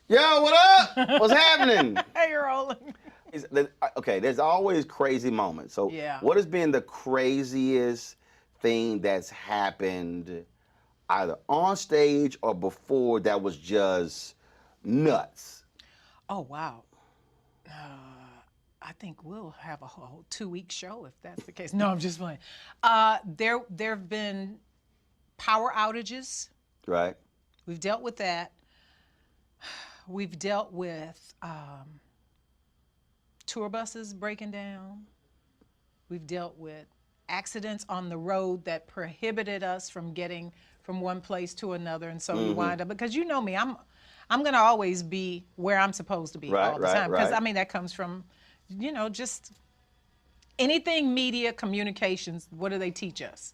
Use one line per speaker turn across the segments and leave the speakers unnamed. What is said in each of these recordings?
Yo, what up? What's happening?
Hey, Roland.
Okay, there's always crazy moments. So
Yeah.
what has been the craziest thing that's happened either on stage or before that was just nuts?
Oh, wow. I think we'll have a whole 2-week show if that's the case. No, I'm just playing. There have been power outages.
Right?
We've dealt with that. We've dealt with tour buses breaking down. We've dealt with accidents on the road that prohibited us from getting from one place to another, and so you wind up, because you know me, I'm gonna always be where I'm supposed to be all the time, because I mean that comes from, you know, just anything media communications. What do they teach us?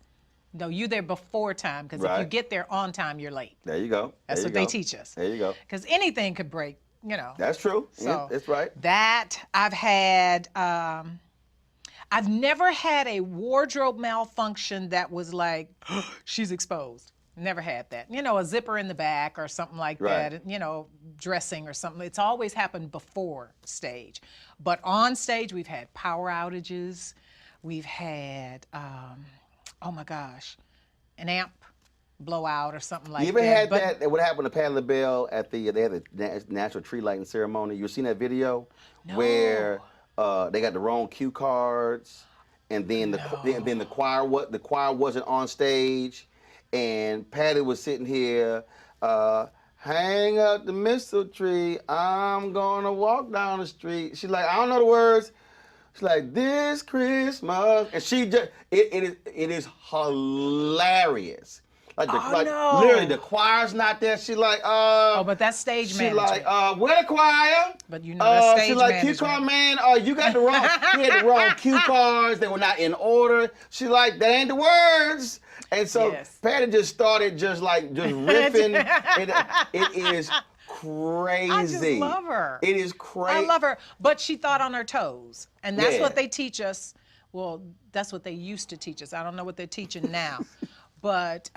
No, you're there before time, because if you get there on time, you're late.
There you go.
That's what they teach us.
There you go.
Because anything could break, you know.
That's true.
So
Yeah, that's right.
That I've had. I've never had a wardrobe malfunction that was like, she's exposed. Never had that. You know, a zipper in the back or something like that, you know, dressing or something. It's always happened before stage. But on stage, we've had power outages. We've had, oh my gosh, an amp blowout or something like that.
You ever had that? What happened to Patti LaBelle at they had the National Tree Lighting Ceremony? You seen that video?
No.
Where they got the wrong cue cards, and then the choir wasn't on stage, and Patty was sitting here, hang up the mistletoe tree, I'm gonna walk down the street. She's like, I don't know the words. She's like, this Christmas, and she just it is hilarious. Like literally the choir's not there. She like
oh, but that's stage management.
She like where the choir?
But you know that's stage
she like
management.
cue card man. You got the wrong. He had the wrong cue cards. They were not in order. She like that ain't the words. And so Patty just started just riffing. It is crazy.
I just love her.
It is crazy.
I love her, but she thought on her toes, and that's what they teach us. Well, that's what they used to teach us. I don't know what they're teaching now. But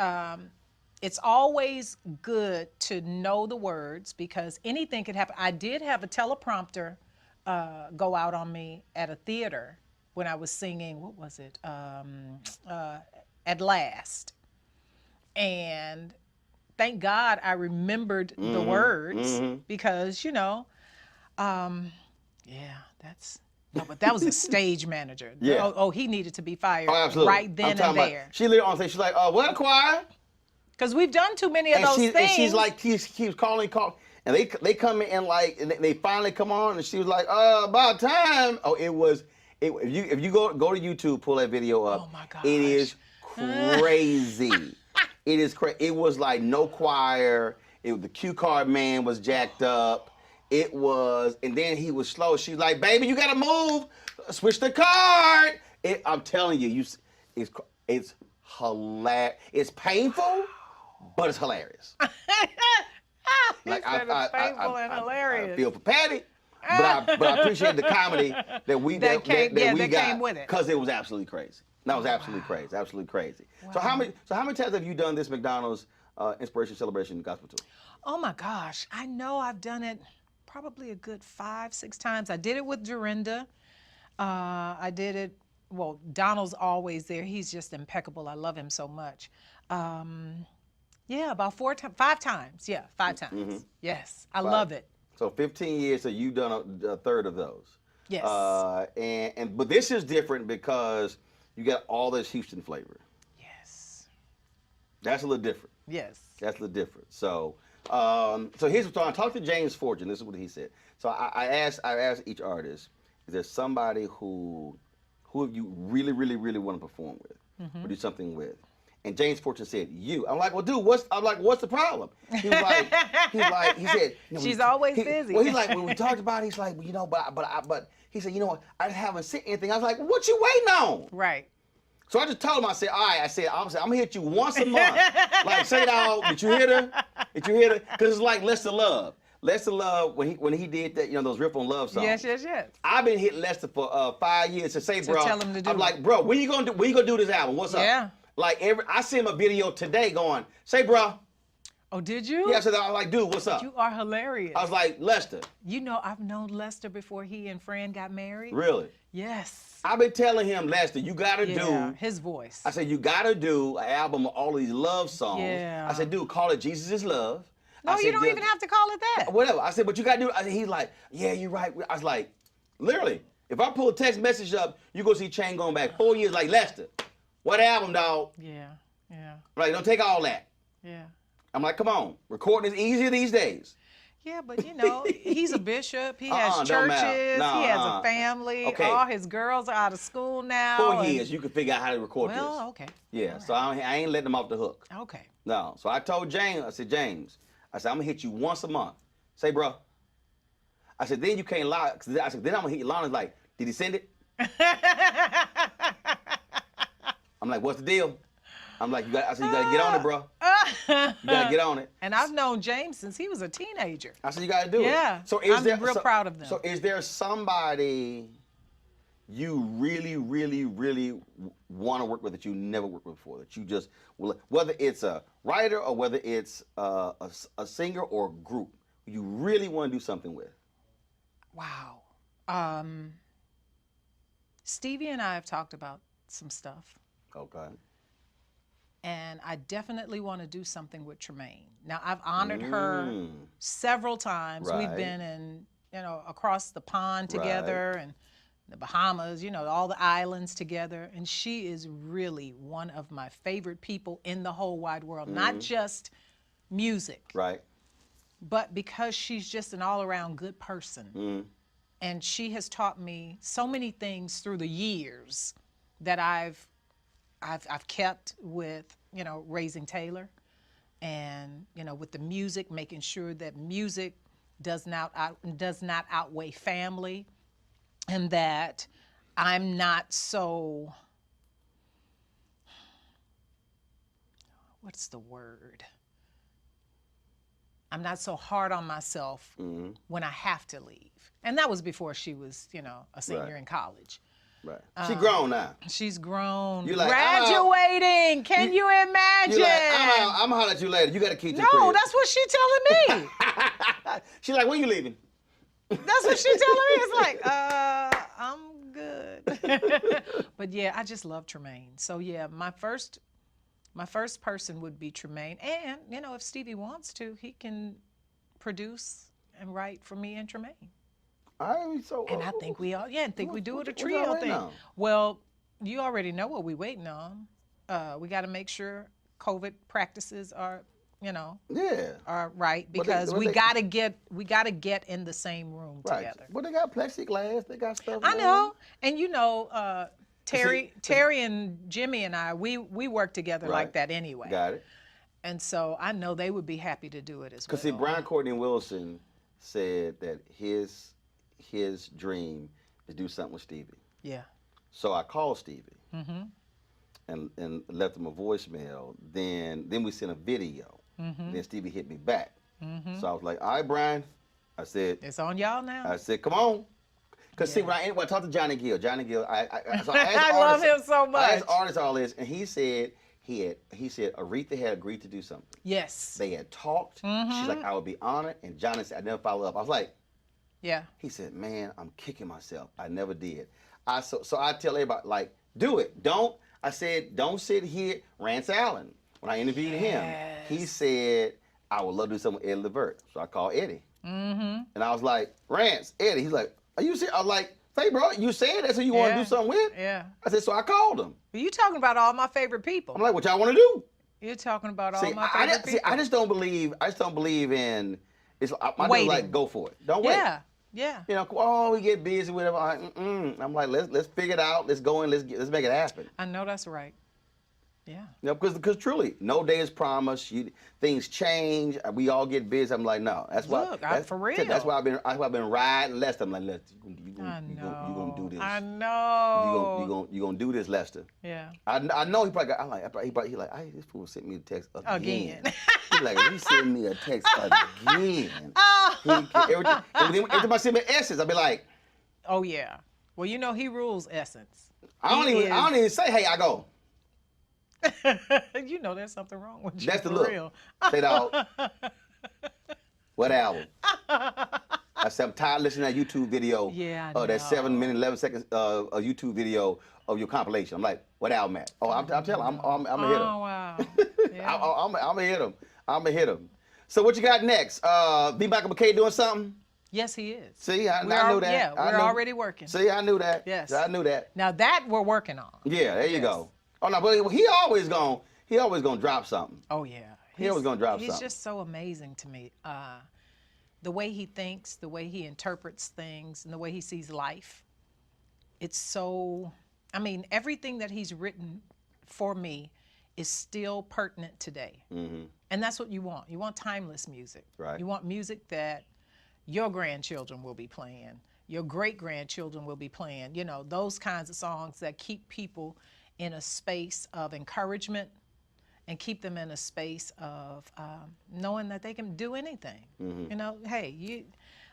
it's always good to know the words, because anything could happen. I did have a teleprompter go out on me at a theater when I was singing, what was it? At Last. And thank God I remembered the words, because, you know, that's... No, but that was a stage manager.
Yeah.
Oh, he needed to be fired
absolutely.
right then and there.
She literally on stage. She's like, "What choir?"
Because we've done too many of those things.
And she's like, keeps calling, and they come in and and they finally come on, and she was like, "About time." Oh, if you go to YouTube, pull that video up.
Oh my gosh.
It is crazy. It is crazy. It was like no choir. The cue card man was jacked up. It was, and then he was slow. She's like, "Baby, you gotta move. Switch the card." I'm telling you, it's hilarious. It's painful, but it's hilarious.
Like it's painful and hilarious.
I feel for Patty, but I appreciate the comedy that we
came with it,
because it was absolutely crazy. That was absolutely crazy, absolutely crazy. Wow. So how many times have you done this McDonald's Inspiration Celebration Gospel Tour?
Oh my gosh, I know I've done it probably a good 5-6 times. I did it with Dorinda. I did it, well, Donald's always there. He's just impeccable. I love him so much. Yeah, about 5 times. Yeah, 5 times. Yes, I love it.
So 15 years, so you've done a third of those.
Yes.
But this is different because you got all this Houston flavor.
Yes.
That's a little different.
Yes.
That's a little different. So here's what I talked to James Fortune. This is what he said. So I asked each artist, is there somebody who you really, really, really want to perform with, or do something with? And James Fortune said, you. I'm like, well, dude, what's the problem? He was like, he said,
she's always busy.
Well, he's like, when we talked about it, he's like, well, you know, but he said, you know what, I haven't sent anything. I was like, well, what you waiting on?
Right.
So I just told him, I said, all right, I'm gonna hit you once a month. Like, say, dog, did you hear her? Did you hear her? Because it's like Lester Love. Lester Love, when he did that, you know, those riff on love songs.
Yes.
I've been hitting Lester for 5 years to say, bro.
Tell him to do
I'm like, bro, when you gonna do this album? What's up?
Yeah.
Like I sent him a video today going, say, bro.
Oh, did you?
Yeah, I said, I was like, dude, what's up?
You are hilarious.
I was like, Lester.
You know, I've known Lester before he and Fran got married.
Really?
Yes.
I've been telling him, Lester, you gotta
Yeah,
do.
his voice.
I said, you gotta do an album of all of these love songs.
Yeah.
I said, dude, call it Jesus is Love.
No,
I said,
you don't even have to call it that.
Whatever. I said, but you gotta do it. He's like, yeah, you're right. I was like, literally, if I pull a text message up, you go see Chain going back 4 years like, Lester, what album, dog?
Yeah, yeah.
I'm like, don't take all that.
Yeah.
I'm like, come on. Recording is easier these days.
Yeah, but you know, he's a bishop. He has
don't matter.
churches.
No,
he has a family.
Okay.
All his girls are out of school now.
4 years, you can figure out how to record this.
Well, okay.
Yeah,
All
so I ain't letting them off the hook.
Okay.
No. So I told James, I said, James, I'm gonna hit you once a month. Say, bro. I said, then you can't lie. I said, then I'm gonna hit you. Lana's like, did he send it? I'm like, what's the deal? I'm like, I said, you gotta get on it, bro. You gotta get on it.
And I've known James since he was a teenager.
I said, you gotta do it.
Yeah.
So
I'm real proud of them.
So is there somebody you really, really, really want to work with that you never worked with before? That you just, whether it's a writer or whether it's a singer or a group, you really want to do something with?
Wow. Stevie and I have talked about some stuff.
Okay.
And I definitely want to do something with Tremaine. Now, I've honored her several times.
Right.
We've been in, across the pond together and the Bahamas, all the islands together. And she is really one of my favorite people in the whole wide world, not just music.
Right.
But because she's just an all-around good person. And she has taught me so many things through the years that I've kept with, raising Taylor and, with the music, making sure that music does not outweigh family, and that I'm not so, what's the word? I'm not so hard on myself when I have to leave. And that was before she was, a senior in college.
Right. She's grown now.
She's grown.
Like,
graduating. Can you imagine?
You're like, I'm gonna holler at you later. You gotta keep your
No,
crib.
that's what she's telling me.
She's like, when you leaving?
That's what she's telling me. It's like, I'm good. But yeah, I just love Tremaine. So yeah, my first person would be Tremaine. And, if Stevie wants to, he can produce and write for me and Tremaine. And I think we do it a trio thing. Well, you already know what we're waiting on. We got to make sure COVID practices are, are right, because we got to get in the same room together.
Well, they got plexiglass. They got stuff.
I know, and Terry and Jimmy and I, we work together like that anyway.
Got it.
And so I know they would be happy to do it as well.
Because see, Brian Courtney Wilson said that his dream is do something with Stevie. Yeah. So I called Stevie and left him a voicemail. Then we sent a video. Then Stevie hit me back. So I was like, all right, Brian. I said,
it's on y'all now.
I said, come on. Because see, when I talked to Johnny Gill, so I
I love him so much.
I asked artists all this, and he said Aretha had agreed to do something.
Yes.
They had talked. She's like, I would be honored. And Johnny said, I never follow up. I was like,
yeah.
He said, man, I'm kicking myself. I never did. So I tell everybody, like, do it. Don't sit here. Rance Allen, when I interviewed him, he said, I would love to do something with Eddie Levert. So I called Eddie. And I was like, Rance, Eddie. He's like, are you serious? I was like, hey, bro, you said that's who you want to do something with?
Yeah.
I said, so I called him.
But you talking about all my favorite people.
I'm like, what y'all want to do?
You're talking about all my favorite people.
I just don't believe in, my dude's like, go for it. Don't wait.
Yeah.
We get busy, whatever. I'm like, let's figure it out. Let's go in. Let's make it happen.
I know that's right. Yeah.
Because truly, no day is promised. Things change. We all get busy. I'm like, no. That's why.
For real.
That's why I've been riding Lester. I'm like, Lester, you gonna do this.
I know.
You gonna do this, Lester.
Yeah.
I know he probably got. He like, hey, this fool sent me a text again. He's like, he sent me a text again. Every time I send me Essence, I'll be like,
oh yeah. Well, he rules Essence.
I don't even say, hey, I go.
You know there's something wrong with you.
That's the
for
look.
real.
Say, dog, what album? I said, I'm tired of listening to that YouTube video.
Yeah, I
That 7 minute,
know.
11 seconds a YouTube video of your compilation. I'm like, what album at? Oh, I'm telling him, I'm going to hit him.
Oh, wow. Yeah.
I'm going to hit him. I'm going to hit him. So what you got next? B. Michael McKay doing something?
Yes, he is.
See, I knew that.
Yeah,
I
we're
knew.
already working.
See, I knew that.
Yes.
I knew that.
Now that we're working on.
Yeah, there you
Yes.
go. Oh no, but he always gonna drop something.
Oh, yeah.
He always gonna drop
He's
something.
just so amazing to me. The way he thinks, the way he interprets things, and the way he sees life. It's so, I mean, everything that he's written for me is still pertinent today.
Mm-hmm.
And that's what you want. You want timeless music.
Right.
You want music that your grandchildren will be playing, your great-grandchildren will be playing, you know, those kinds of songs that keep people in a space of encouragement and keep them in a space of knowing that they can do anything.
Mm-hmm.
You know, hey,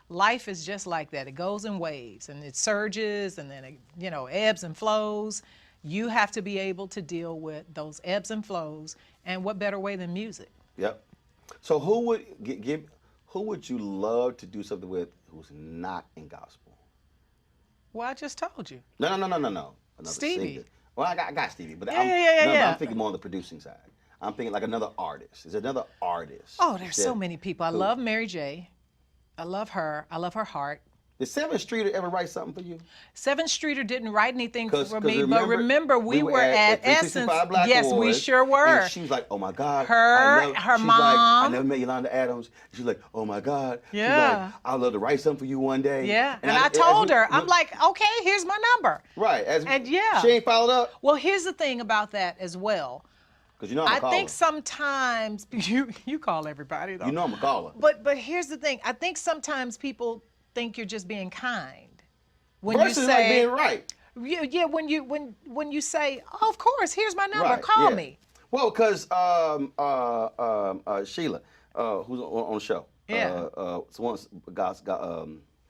life is just like that. It goes in waves and it surges and then it, you know, ebbs and flows. You have to be able to deal with those ebbs and flows, and what better way than music?
Yep. So who would you love to do something with who's not in gospel?
Well, I just told you.
No. Another
Stevie.
singer. Well, I got Stevie, but
Yeah.
I'm thinking more on the producing side. I'm thinking like another artist. Is another artist?
Oh, there's so
that-
many people. I love Mary J. I love her. I love her heart.
Did 7th Streeter ever write something for you?
7th Streeter didn't write anything for
'Cause
me, but remember we were at Essence.
365 Black
Yes, we
Awards,
sure were.
And she was like, oh my God.
Her
she's like,
mom.
I never met Yolanda Adams. She's like, oh my God.
Yeah.
She's like, I'd love to write something for you one day.
Yeah, and I told her, I'm like, okay, here's my number.
Right.
And yeah.
She ain't followed up?
Well, here's the thing about that as well.
Because you know I'm a
I
caller.
think sometimes you call everybody though.
You know I'm a caller.
But here's the thing. I think sometimes people think you're just being kind when
Versus
you
like
say
being right.
Yeah, when you say, oh, of course, here's my number,
Right,
call
yeah.
me.
Well, because Sheila, who's on the show.
Yeah.
Once got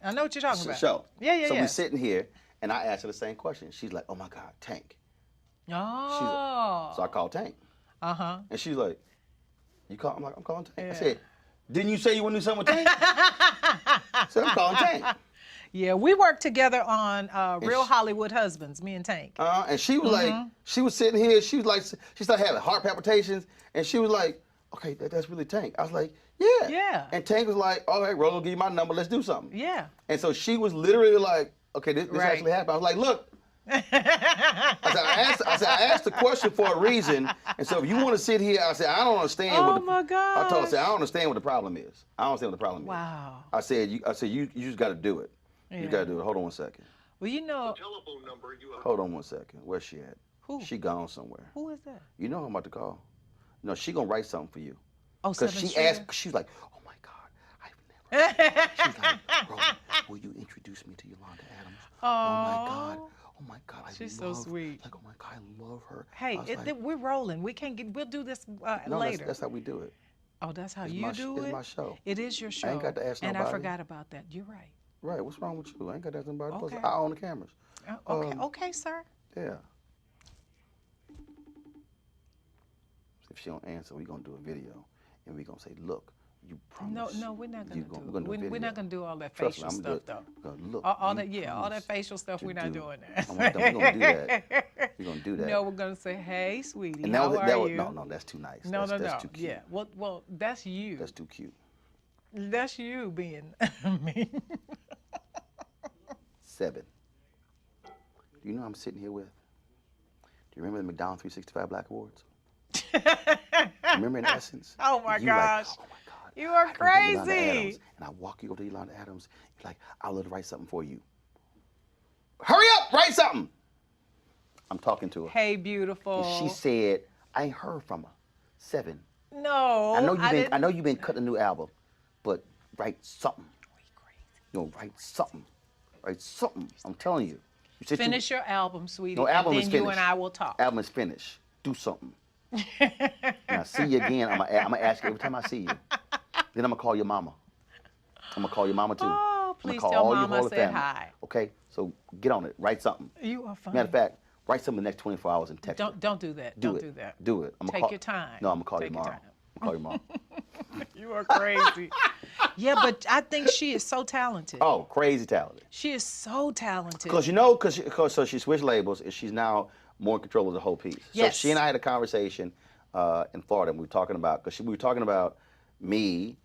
I know what you're talking about.
show.
Yeah.
So we're sitting here, and I asked her the same question. She's like, oh my God, Tank.
Oh.
So I called Tank.
Uh-huh.
And she's like, you call? I'm like, I'm calling Tank.
Yeah.
I said, didn't you say you want to do something with Tank? I said, I'm calling Tank.
Yeah, we worked together on Real
she-
Hollywood Husbands, me and Tank.
And she was like, she was sitting here. She was like, she started having heart palpitations, and she was like, okay, that's really Tank. I was like, yeah.
Yeah.
And Tank was like, all right, Roland, give you my number. Let's do something.
Yeah.
And so she was literally like, okay, this
Right.
actually happened. I was like, look. I said, I asked the question for a reason. And so if you want to sit here, I said, I don't understand.
Oh,
what the,
my
I told her, I
gosh.
said, I don't understand what the problem is. I don't understand what the problem is.
Wow.
I said, you just got to do it. You
Yeah.
got to do it. Hold on one second.
Well, you know,
Telephone number you have.
Hold on one second. Where's she at?
Who?
She gone somewhere.
who is that?
You know who I'm about to call? No, she gonna write something for you.
Oh,
Because
7th
she
Street?
asked, she was like, oh my God, I've never. She's like, Roland, will you introduce me to Yolanda Adams? Oh my God. Oh my God, I
She's
love,
so sweet.
Like, oh my God, I love her.
Hey,
I was like,
we're rolling. We can't get. We'll do this
no,
later.
that's how we do it.
Oh, that's how
It's
you
my
do
it's
it.
my show.
It is your show.
I ain't got to ask
And I
nobody.
forgot about that. You're right.
Right, what's wrong with you? I ain't got to ask nobody. Plus,
Okay.
I own the cameras.
Okay, okay, sir.
Yeah. If she don't answer, we gonna do a video, and we gonna say, look, you promise.
No, we're not gonna
you
do
we're
it.
gonna do a
We're
video.
not gonna do all that
Trust me,
facial
I'm gonna
stuff
do
though.
it. Look,
All
you
that, all that
promise
facial stuff,
to
we're not
do-
doing that.
We're gonna do that. We're gonna do that.
No, we're gonna say, "Hey, sweetie,
And
how are you?"
no, that's too nice.
No,
That's too cute.
Yeah, well, that's you.
That's too cute.
That's you being mean.
7. Do you know who I'm sitting here with? Do you remember the McDonald's 365 Black Awards? Remember in Essence?
Oh my
You like,
gosh.
oh my God.
You are
I can get Yolanda
crazy.
Adams. And I walk you over to Yolanda Adams. You're like, I'd love to write something for you. Hurry up, write something. I'm talking to her.
Hey, beautiful.
And she said, I ain't heard from her. 7.
No,
I know
didn't.
you've been cutting a new album, but write something. You know, write something. Write something. I'm telling you. You said
Finish your album, sweetie.
No, album
and
is
then
finished.
you and I will talk.
Album is finished. Do something. And I see you again. I'm gonna ask you every time I see you. Then I'm gonna call your mama. I'm gonna call your mama too.
Oh,
I'm gonna
please
call
tell
all your
Mama I
whole
said
family.
hi.
Okay, so get on it. Write something.
You are funny.
Matter of fact, Write something the next 24 hours and text her.
Don't do that. Don't do that.
Do it.
Take your time.
No, I'm gonna call you
Take your
tomorrow.
time.
I'm gonna call you tomorrow.
You are crazy. Yeah, but I think she is so talented.
Oh, crazy talented.
She is so talented.
Because so she switched labels and she's now more in control of the whole piece.
Yes.
So she and I had a conversation in Florida, and we were talking about me.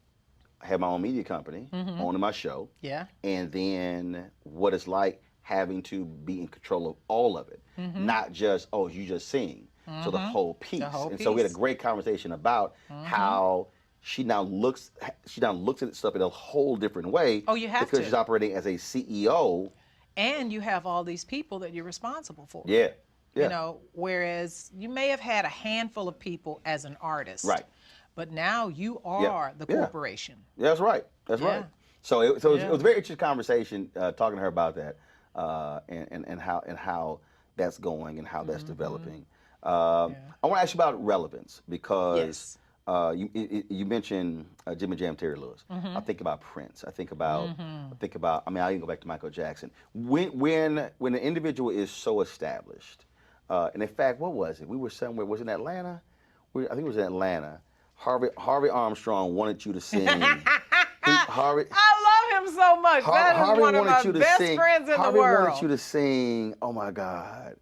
I had my own media company, owning my show.
Yeah.
And then what it's like having to be in control of all of it, not just you just sing. So the whole piece. So we had a great conversation about how she now looks at stuff in a whole different way.
Oh, you have
because
to.
she's operating as a CEO.
And you have all these people that you're responsible for.
Yeah. Yeah.
You know, whereas you may have had a handful of people as an artist.
Right.
But now you are the corporation.
Yeah, that's right. That's right. So it was a very interesting conversation talking to her about that and how that's going and how that's developing. I want to ask you about relevance because you mentioned Jimmy Jam, Terry Lewis. I think about Prince. I think about. I mean, I even go back to Michael Jackson. When an individual is so established, and in fact, what was it? We were somewhere. Was it in Atlanta? I think it was in Atlanta. Harvey Armstrong wanted you to sing. Harvey.
I love him so much. That is one of my best friends in the world.
Harvey wanted you to sing. Oh my God,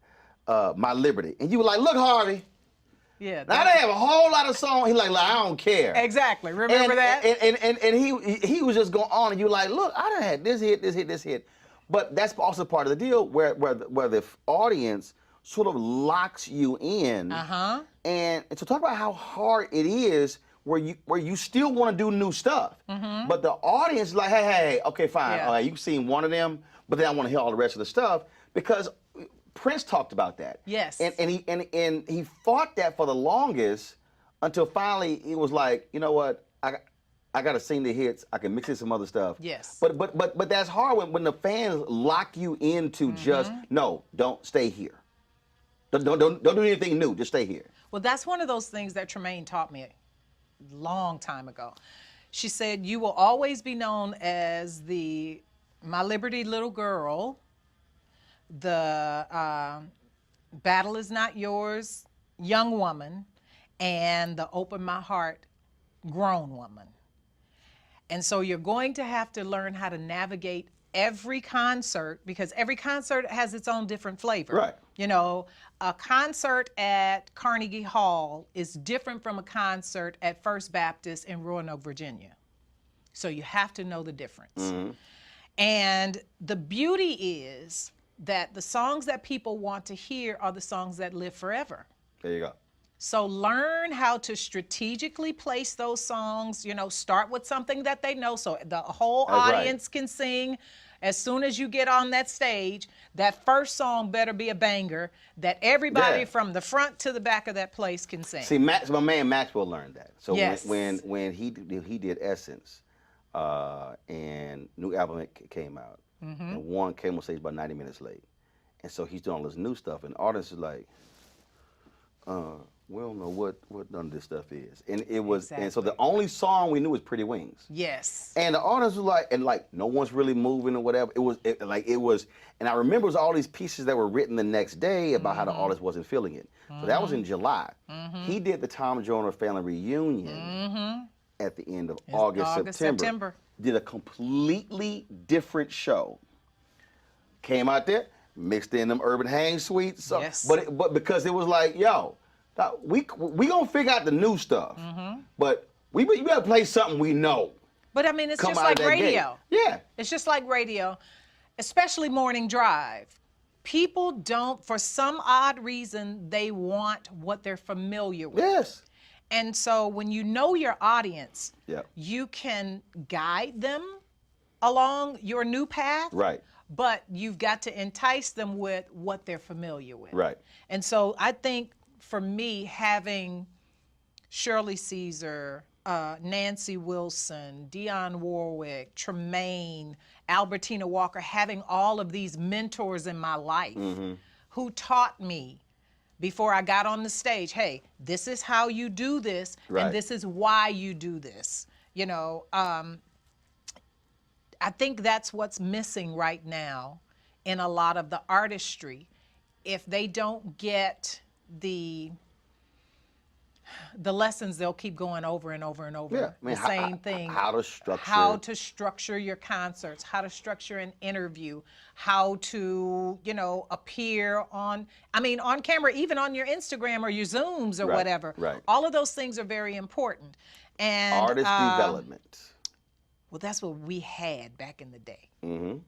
My Liberty, and you were like, "Look, Harvey."
Yeah.
Now they have a whole lot of songs. He's like, I don't care.
Exactly. Remember that?
And he was just going on, and you like, look, I done had this hit. But that's also part of the deal where the audience sort of locks you in. And so talk about how hard it is where you still want to do new stuff. But the audience is like, hey, okay, fine. All right, you've seen one of them, but then I want to hear all the rest of the stuff because Prince talked about that.
Yes.
And he fought that for the longest until finally it was like, you know what, I got to sing the hits. I can mix in some other stuff.
Yes.
But that's hard when the fans lock you into just don't stay here. Don't do anything new. Just stay here.
Well, that's one of those things that Tremaine taught me a long time ago. She said, "You will always be known as the My Liberty little girl, the Battle Is Not Yours young woman, and the Open My Heart grown woman." And so you're going to have to learn how to navigate every concert because every concert has its own different flavor.
Right.
You know, a concert at Carnegie Hall is different from a concert at First Baptist in Roanoke, Virginia. So you have to know the difference. And the beauty is that the songs that people want to hear are the songs that live forever.
There you go.
So learn how to strategically place those songs, you know, start with something that they know so the whole audience can sing. As soon as you get on that stage, that first song better be a banger that everybody from the front to the back of that place can sing.
See, my man Maxwell learned that. So
Yes.
when he did Essence, and new album came out, and one came on stage about 90 minutes late, and so he's doing all this new stuff, and the audience is like, we don't know what none of this stuff is, and it was, and so the only song we knew was Pretty Wings.
Yes.
And the audience was like, no one's really moving or whatever. It was, and I remember it was all these pieces that were written the next day about how the audience wasn't feeling it. So that was in July. He did the Tom Joyner Family Reunion at the end of August, September. Did a completely different show. Came out there, mixed in them urban hang suites. So,
Yes.
But because it was like, yo, we gonna figure out the new stuff, but we better play something we know.
But I mean, it's
Come
just
out of
like
that
radio.
gate. Yeah.
It's just like radio, especially morning drive. People don't, for some odd reason, they want what they're familiar with.
Yes.
And so when you know your audience,
Yep.
you can guide them along your new path.
Right.
But you've got to entice them with what they're familiar with.
Right.
And so I think for me, having Shirley Caesar, Nancy Wilson, Dionne Warwick, Tremaine, Albertina Walker, having all of these mentors in my life who taught me before I got on the stage, hey, this is how you do this, and this is why you do this. You know, I think that's what's missing right now in a lot of the artistry if they don't get the lessons, they'll keep going over and over and over.
Yeah, I mean,
the same thing.
How to structure.
How to structure your concerts, how to structure an interview, how to, appear on camera, even on your Instagram or your Zooms or whatever.
Right.
All of those things are very important. And
artist development.
Well, that's what we had back in the day.
Mm-hmm.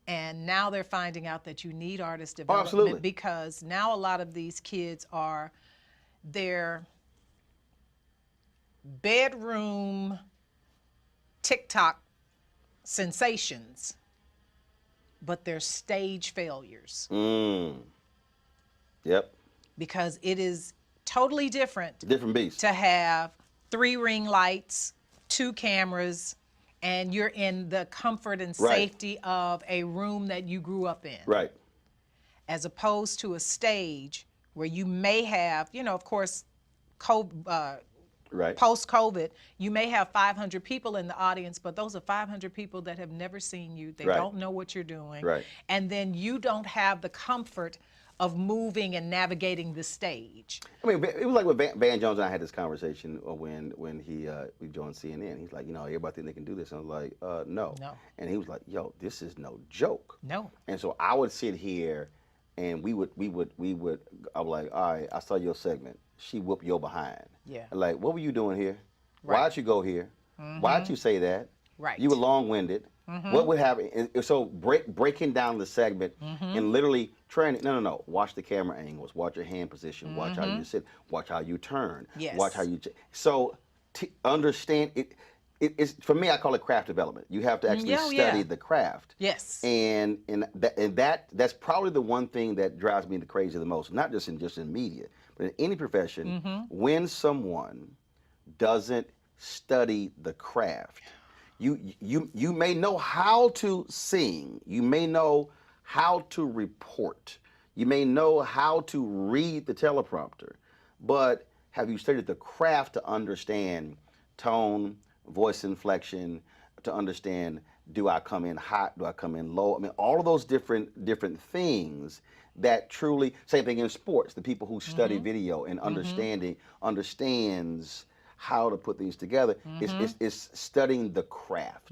And now they're finding out that you need artist development.
Absolutely.
Because now a lot of these kids are their bedroom TikTok sensations, but they're stage failures.
Yep.
Because it is totally different.
Different beast.
To have 3 ring lights, 2 cameras, and you're in the comfort and safety of a room that you grew up in.
Right.
As opposed to a stage where you may have, of course, post-COVID, you may have 500 people in the audience, but those are 500 people that have never seen you. They don't know what you're doing.
Right.
And then you don't have the comfort of moving and navigating the stage.
I mean, it was like when Van Jones and I had this conversation when we joined CNN. He's like, everybody think they can do this. And I was like, no.
No.
And he was like, yo, this is no joke.
No.
And so I would sit here and we would, I was like, all right, I saw your segment. She whooped your behind.
Yeah.
Like, what were you doing here?
Right.
Why'd you go here? Why'd you say that?
Right.
You were long-winded. What would happen? And so breaking down the segment and literally training. No. Watch the camera angles. Watch your hand position. Watch how you sit. Watch how you turn.
Yes.
Watch how you. So understand it. It's for me. I call it craft development. You have to actually study the craft.
Yes.
And that's probably the one thing that drives me crazy the most. Not just in media, but in any profession. When someone doesn't study the craft. You may know how to sing. You may know how to report. You may know how to read the teleprompter. But have you studied the craft to understand tone, voice inflection, to understand, do I come in hot? Do I come in low? I mean, all of those different things that truly, same thing in sports, the people who study video and understands how to put things together. It's studying the craft.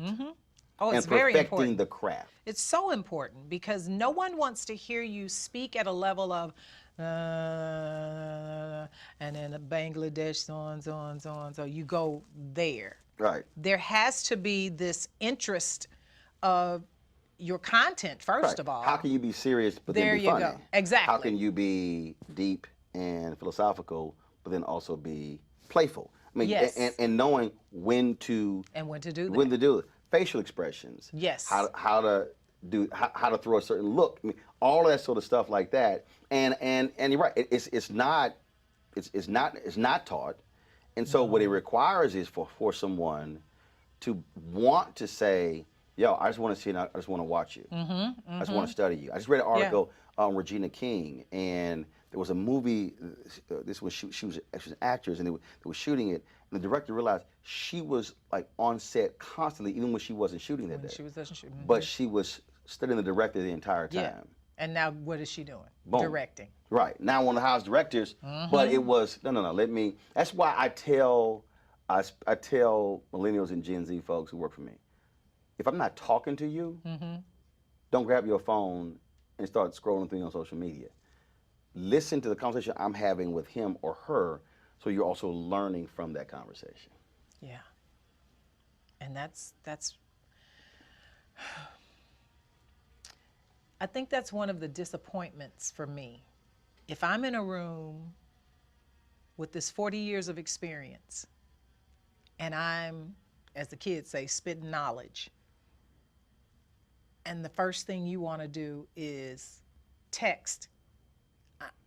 Oh, it's
and
very
perfecting
important.
the craft.
It's so important because no one wants to hear you speak at a level of, and in Bangladesh, so on, so on, so on. So you go there.
Right.
There has to be this interest of your content, first of all.
How can you be serious but then be funny?
There you go. Exactly.
How can you be deep and philosophical but then also be playful? I mean,
yes.
and knowing when to do it. Facial expressions.
Yes.
How to throw a certain look. I mean, all that sort of stuff like that. And you're right. It's not taught. And so what it requires is for someone to want to say, yo, I just want to see it. I just want to watch you. I just want to study you. I just read an article on Regina King, and there was a movie. She was an actress, and they were shooting it. And the director realized she was like on set constantly, even when she wasn't shooting that day.
She wasn't shooting.
But she was studying the director the entire time.
Yeah. And now what is she doing?
Boom.
Directing.
Right. Now one of the house directors, but it was no. That's why I tell millennials and Gen Z folks who work for me, if I'm not talking to you, don't grab your phone and start scrolling through on social media. Listen to the conversation I'm having with him or her, so you're also learning from that conversation.
Yeah. And that's I think that's one of the disappointments for me. If I'm in a room with this 40 years of experience and I'm, as the kids say, spitting knowledge, and the first thing you want to do is text,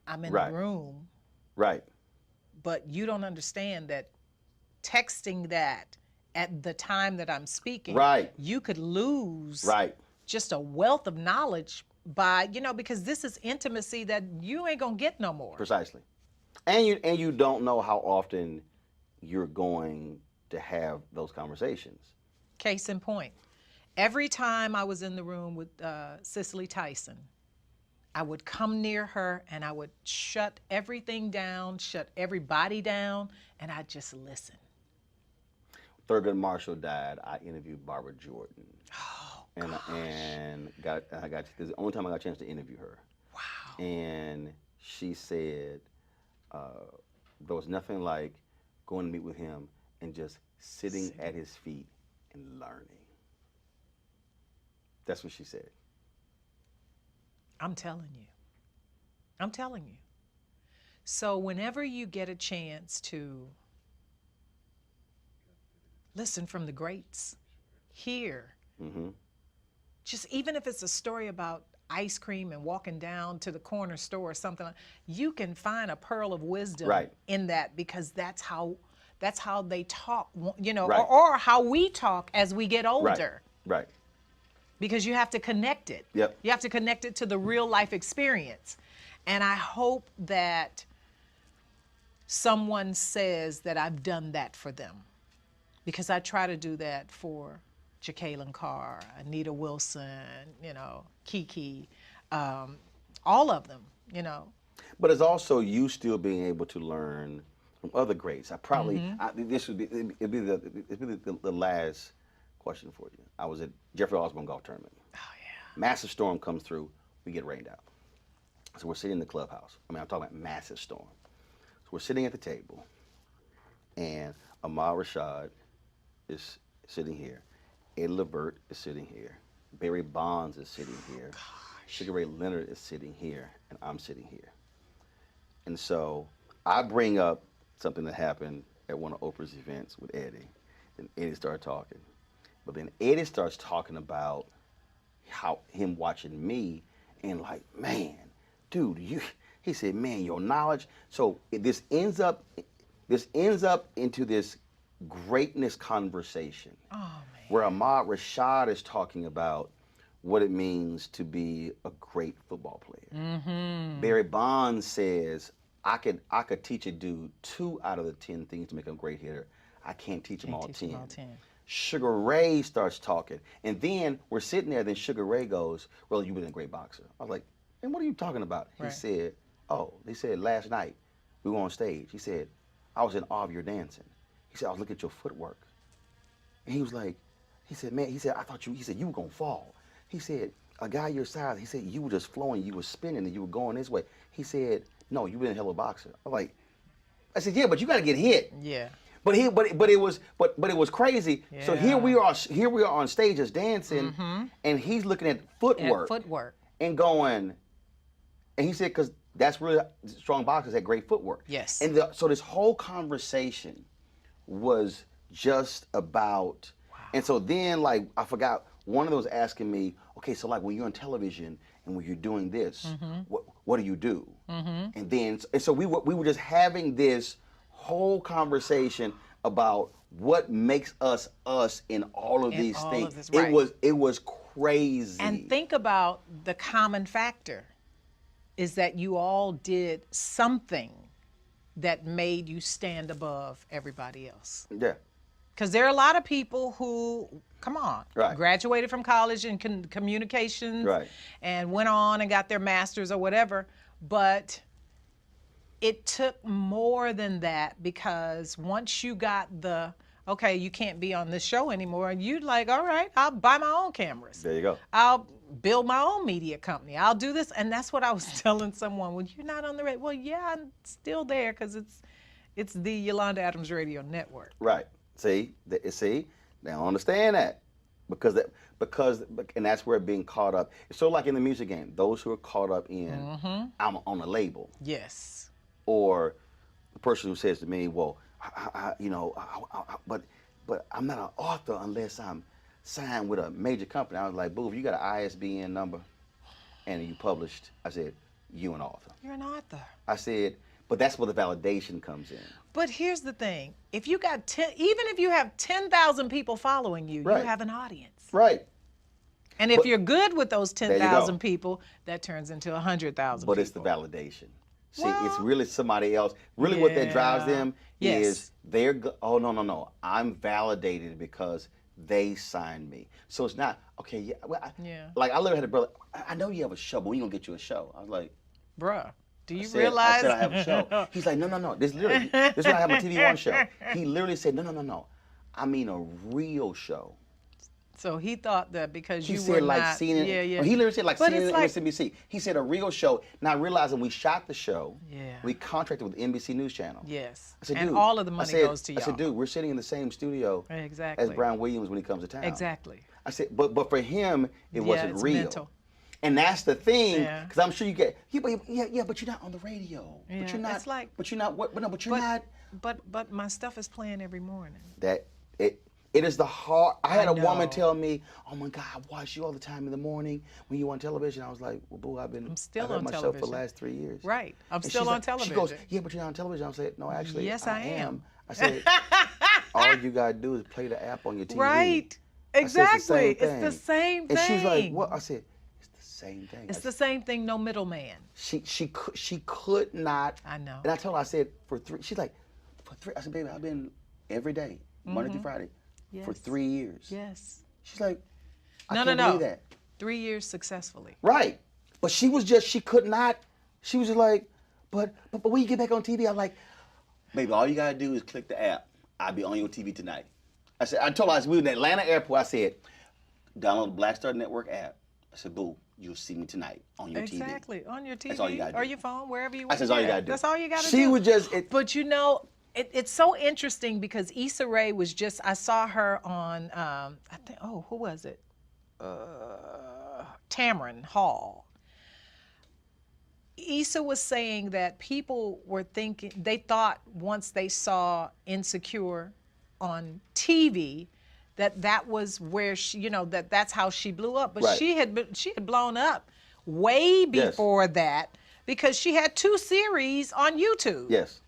I'm in the room.
Right.
But you don't understand that texting that at the time that I'm speaking, you could lose just a wealth of knowledge by, because this is intimacy that you ain't gonna get no more.
Precisely. And you don't know how often you're going to have those conversations.
Case in point, every time I was in the room with Cicely Tyson, I would come near her and I would shut everything down, shut everybody down, and I'd just listen.
Thurgood Marshall died. I interviewed Barbara Jordan.
Oh,
And
gosh.
I got this is the only time I got a chance to interview her.
Wow.
And she said there was nothing like going to meet with him and just sitting at his feet and learning. That's what she said.
I'm telling you. I'm telling you. So whenever you get a chance to listen from the greats, hear, just even if it's a story about ice cream and walking down to the corner store or something, you can find a pearl of wisdom in that, because that's how they talk, you know, or how we talk as we get older.
Right.
Because you have to connect it.
Yep.
You have to connect it to the real life experience. And I hope that someone says that I've done that for them, because I try to do that for Jacqueline Carr, Anita Wilson, you know, Kiki, all of them, you know.
But it's also you still being able to learn from other greats. I probably this would be the last question for you. I was at Jeffrey Osborne golf tournament.
Oh yeah.
Massive storm comes through. We get rained out. So we're sitting in the clubhouse. I mean, I'm talking about massive storm. So we're sitting at the table, and Ahmad Rashad is sitting here. Ed Levert is sitting here. Barry Bonds is sitting here. Sugar Ray Leonard is sitting here, and I'm sitting here. And so I bring up something that happened at one of Oprah's events with Eddie. And Eddie started talking. But then Eddie starts talking about how him watching me and like, man, dude, he said, man, your knowledge. So this ends up into this greatness conversation.
Oh, man.
Where Ahmad Rashad is talking about what it means to be a great football player. Barry Bonds says, I could teach a dude 2 out of the 10 things to make him a great hitter. I can't teach him all 10. Sugar Ray starts talking. And then we're sitting there, then Sugar Ray goes, well, you've been a great boxer. I was like, and what are you talking about? He said, they said last night we were on stage. He said, I was in awe of your dancing. He said, I was looking at your footwork. And he was like, he said, man, I thought you were going to fall. He said, a guy your size, he said, you were just flowing, you were spinning, and you were going this way. He said, no, you've been a hell of a boxer. I said, yeah, but you got to get hit.
Yeah.
But it was crazy. Yeah. So here we are on stage just dancing, and he's looking at footwork. And going, and he said, because that's really strong boxers had great footwork.
Yes.
And so this whole conversation was just about, and so then like I forgot, one of those asking me, okay, so like when you're on television and when you're doing this, what do you do? And so we were just having this whole conversation about what makes us us in all of these things. It was crazy.
And think about the common factor is that you all did something that made you stand above everybody else.
Yeah.
Because there are a lot of people who, graduated from college in communications and went on and got their master's or whatever, but it took more than that, because once you got okay, you can't be on this show anymore, and you'd like, all right, I'll buy my own cameras.
There you go.
I'll build my own media company. I'll do this. And that's what I was telling someone. Well, you're not on the radio. Well, yeah, I'm still there because it's the Yolanda Adams Radio Network.
Right. See, they don't understand that. Because and that's where being caught up. It's sort of like in the music game. Those who are caught up in, I'm on a label.
Yes.
Or the person who says to me, well, but I'm not an author unless I'm signed with a major company. I was like, boo, if you got an ISBN number and you published, I said, you an author.
You're an author.
I said, but that's where the validation comes in.
But here's the thing. If you got even if you have 10,000 people following you, you have an audience.
Right.
And if you're good with those 10,000 people, that turns into 100,000 people.
But it's the validation. See, it's really somebody else. Really what that drives them is no. I'm validated because They signed me. So it's not, okay, yeah. Well, like, I literally had a brother, I know you have a show, but we gonna get you a show. I was like,
bruh, do you
I
realize?
said I have a show. He's like, no. This is when I have my TV One show. He literally said, no. I mean a real show.
So he thought that because
He
you
said
were
like
not,
CNN.
yeah.
He literally said like
But
CNN
it's
and
like,
MSNBC. He said a real show. Not realizing we shot the show.
Yeah.
We contracted with the NBC News Channel.
yes,
I said,
and
dude,
all of the money goes to y'all.
I said, dude, we're sitting in the same studio
Exactly.
as Brian Williams when he comes to town.
Exactly.
I said, but for him, it wasn't
it's
real.
mental.
And that's the thing,
Yeah.
because I'm sure you get, but you're not on the radio.
Yeah,
But you're not.
it's like,
but you're not. What? But no. But you're not.
But my stuff is playing every morning.
That it is the hard. I had a woman
know.
tell me, "Oh my God, I watch you all the time in the morning when you on television." I was like, "Well, boo, I've
still
had
on
my show for the
television.
last 3 years."
Right. I'm
And
still
she's
on
like-
television.
She goes, "Yeah, but you're not on television." I said, "No, actually,
Yes, I am."
I said, "All you gotta do is play the app on your TV."
Right.
I said,
Exactly.
"It's the
It's the same thing.
And she's like, "What?" I said, "It's the same thing."
It's the same thing, no middleman.
She could not.
I know.
And I told her, I said, for 3. She's like, for 3. I said, baby, I've been every day, Monday through Friday, for
Yes.
3 years.
Yes.
She's like, I
No,
can't
no, no.
believe that.
3 years successfully.
Right. But she could not. She was just like, but when you get back on TV, I'm like, baby, all you gotta do is click the app. I'll be on your TV tonight. I told her, we were in Atlanta airport. I said, download the Black Star Network app. I said, boo, you'll see me tonight on your TV.
Exactly. On your TV
That's all you gotta
or
do.
your phone, wherever you want.
That's all you gotta do.
That's all you gotta do.
She was just.
But you know, it's so interesting because Issa Rae was just, I saw her on, I think, who was it? Tamron Hall. Issa was saying that people were thinking, they thought once they saw Insecure on TV, that was where she, that's how she blew up. But
Right.
she had blown up way before that because she had 2 series on YouTube.
Yes.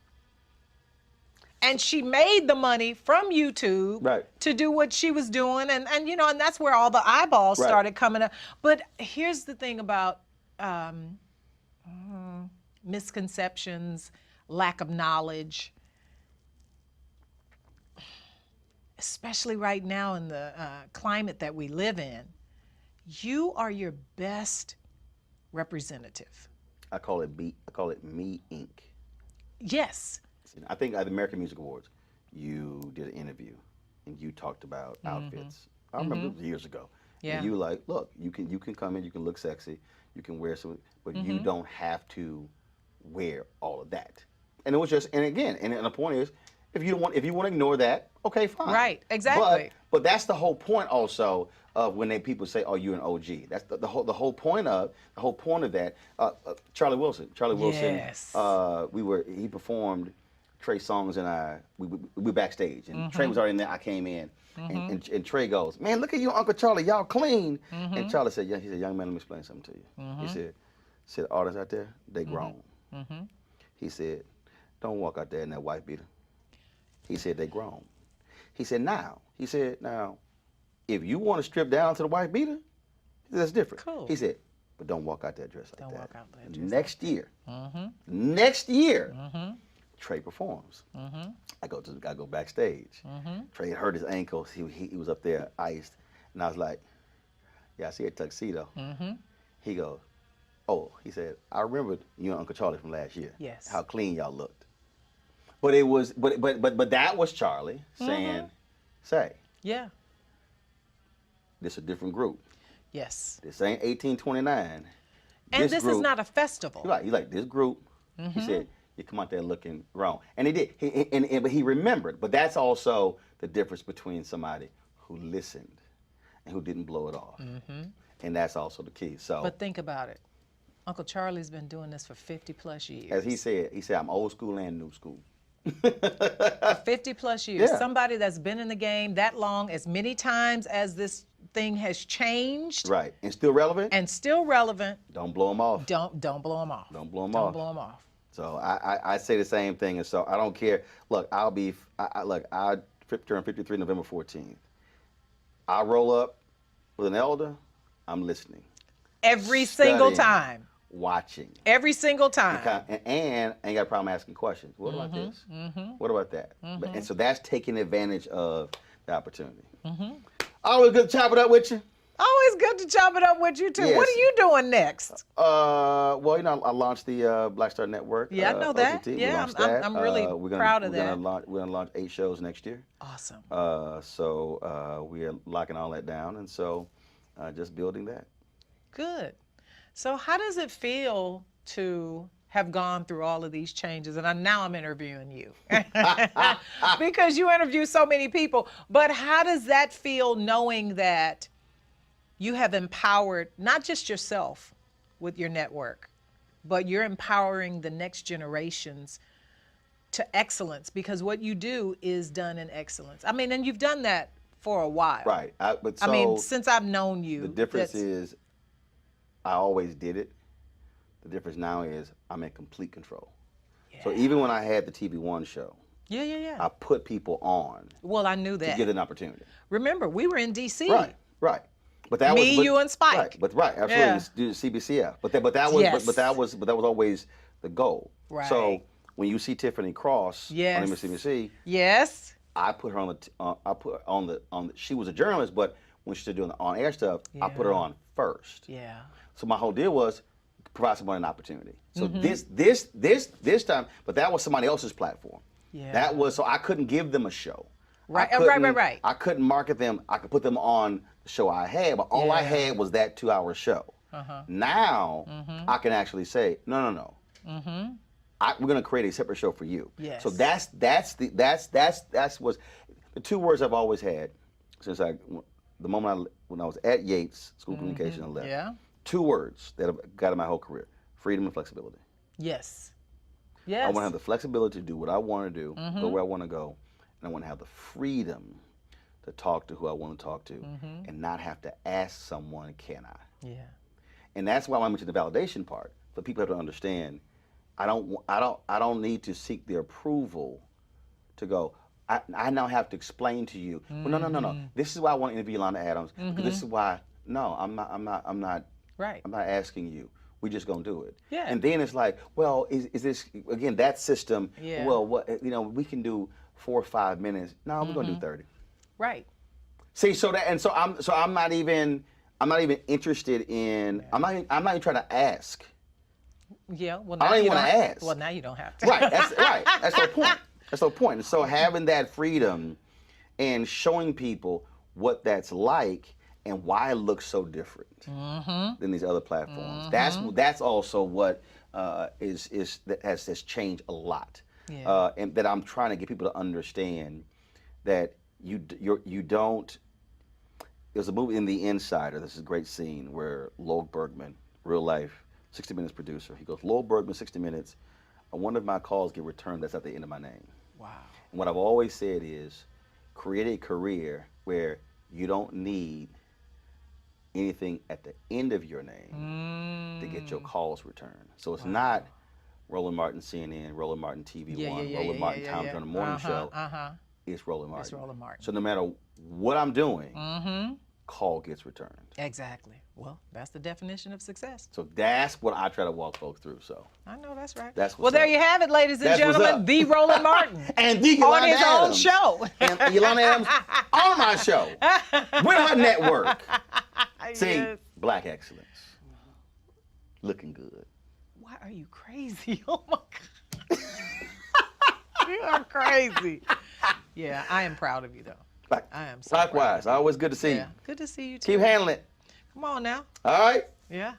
And she made the money from YouTube
Right.
to do what she was doing, and that's where all the eyeballs
Right.
started coming up. But here's the thing about misconceptions, lack of knowledge, especially right now in the climate that we live in. You are your best representative.
I call it Me Inc.
Yes.
I think at the American Music Awards, you did an interview and you talked about outfits. I remember it was years ago.
Yeah.
And you were like, look, you can come in, you can look sexy, you can wear some, but you don't have to wear all of that. And it was just, and again, and the point is, if you want to ignore that, okay, fine.
Right, exactly.
But that's the whole point also of when people say, "Oh, you're an OG." That's the whole point of that. Charlie Wilson.
Yes.
He performed Trey's songs and we were backstage and Trey was already in there. I came in and Trey goes, "Man, look at you, Uncle Charlie. Y'all clean." And Charlie said, he said, "Young man, let me explain something to you." He said, "Artists out there, they grown." He said, "Don't walk out there in that wife beater." He said, "They grown." He said, now, if you want to strip down to the wife beater, that's different.
Cool.
He said, but don't walk out there dressed like that.
Don't walk out there dressed
Next year, Trey performs. I go backstage. Trey had hurt his ankle. He was up there iced. And I was like, yeah, I see a tuxedo. He goes, oh, he said, I remembered you and Uncle Charlie from last year.
Yes.
How clean y'all looked. But it was, but that was Charlie saying, say,
Yeah.
this a different group.
Yes.
This ain't 1829.
And this is not a festival.
Right. He's like, this group, he said, you come out there looking grown. And he did. But he remembered. But that's also the difference between somebody who listened and who didn't blow it off. And that's also the key. So,
But think about it. Uncle Charlie's been doing this for 50 plus years.
as he said, I'm old school and new school.
50 plus years.
Yeah.
Somebody that's been in the game that long, as many times as this thing has changed.
Right. And still relevant.
And still relevant.
Don't blow them off.
Don't blow them off.
Don't blow them
Don't
off.
blow them off.
So I say the same thing, and so I don't care. Look, I turn 53 November 14th. I roll up with an elder. I'm listening,
Every single
Studying.
time.
watching,
Every single time.
and I ain't got a problem asking questions. What about this? What about that? And so that's taking advantage of the opportunity. Always good to chop it up with you.
Always good to chop it up with you too.
Yes.
What are you doing next?
Well, you know, I launched the Black Star Network.
Yeah, I know that.
OTT. We
Yeah,
launched that.
I'm really proud of that.
We're gonna launch 8 shows next year.
Awesome.
So we are locking all that down, and so just building that.
Good. So how does it feel to have gone through all of these changes? And now I'm interviewing you because you interview so many people. But how does that feel knowing that you have empowered not just yourself with your network, but you're empowering the next generations to excellence, because what you do is done in excellence. I mean, and you've done that for a while.
Right. I
mean, since I've known you.
The difference is I always did it. The difference now is I'm in complete control. Yeah. So even when I had the TV One show, I put people on.
Well, I knew that.
To get an opportunity.
Remember, we were in D.C.
Right. But that
you and Spike.
Absolutely. Yeah. Do the CBCF. But that was always the goal.
Right.
So when you see Tiffany Cross on MSNBC, I put her on the. She was a journalist, but when she started doing the on-air stuff, I put her on first.
Yeah.
So my whole deal was provide someone an opportunity. So this time, but that was somebody else's platform. Yeah. That was, so I couldn't give them a show.
Right. Right.
I couldn't market them. I could put them on the show I had, but all I had was that 2-hour show. Now I can actually say, no. We're going to create a separate show for you.
Yes.
So that's what's the 2 words I've always had since the moment when I was at Yates School of Communication and left.
Yeah.
2 words that I've got in my whole career: freedom and flexibility.
Yes.
I want to have the flexibility to do what I want to do, go where I want to go, and I want to have the freedom to talk to who I want to talk to, and not have to ask someone, can I?
Yeah.
And that's why I mentioned the validation part. For people to understand, I don't need to seek their approval to go. I now have to explain to you. Well, no. This is why I want to interview Yolanda Adams. This is why. No, I'm not.
Right.
I'm not asking you. We're just gonna do it.
Yeah.
And then it's like, well, is this again that system?
Yeah.
Well, what we can do 4 or 5 minutes. No, we're gonna do 30.
Right.
See, so I'm not even interested in. I'm not even trying to ask.
Yeah. Well,
I don't even want to ask.
Well, now you don't have to.
Right. That's the point. That's the point. And so having that freedom and showing people what that's like and why it looks so different than these other platforms. That's also what has changed a lot.
Yeah.
And that I'm trying to get people to understand that you don't. There's a movie in The Insider. This is a great scene where Lowell Bergman, real life 60 Minutes producer, he goes, Lowell Bergman, 60 Minutes. One of my calls get returned. That's at the end of my name.
Wow.
And what I've always said is, create a career where you don't need anything at the end of your name to get your calls returned. So it's not Roland Martin CNN, Roland Martin TV One, Roland Martin Time Turner Morning Show. It's Roland Martin.
It's Roland Martin.
So no matter what I'm doing, call gets returned.
Exactly. Well, that's the definition of success.
So that's what I try to walk folks through. So
I know that's right.
That's
well, there you have it, ladies and gentlemen. The Roland Martin
and the Yolanda
on his
Adams.
own show.
And Yolanda Adams on my show with her network. See,
Yes.
Black excellence, looking good.
Why are you crazy? Oh my God. You are crazy. Yeah, I am proud of you though. I am so
Likewise.
proud.
Always good to see you.
Good to see you too.
Keep handling it.
Come on now.
All right.
Yeah.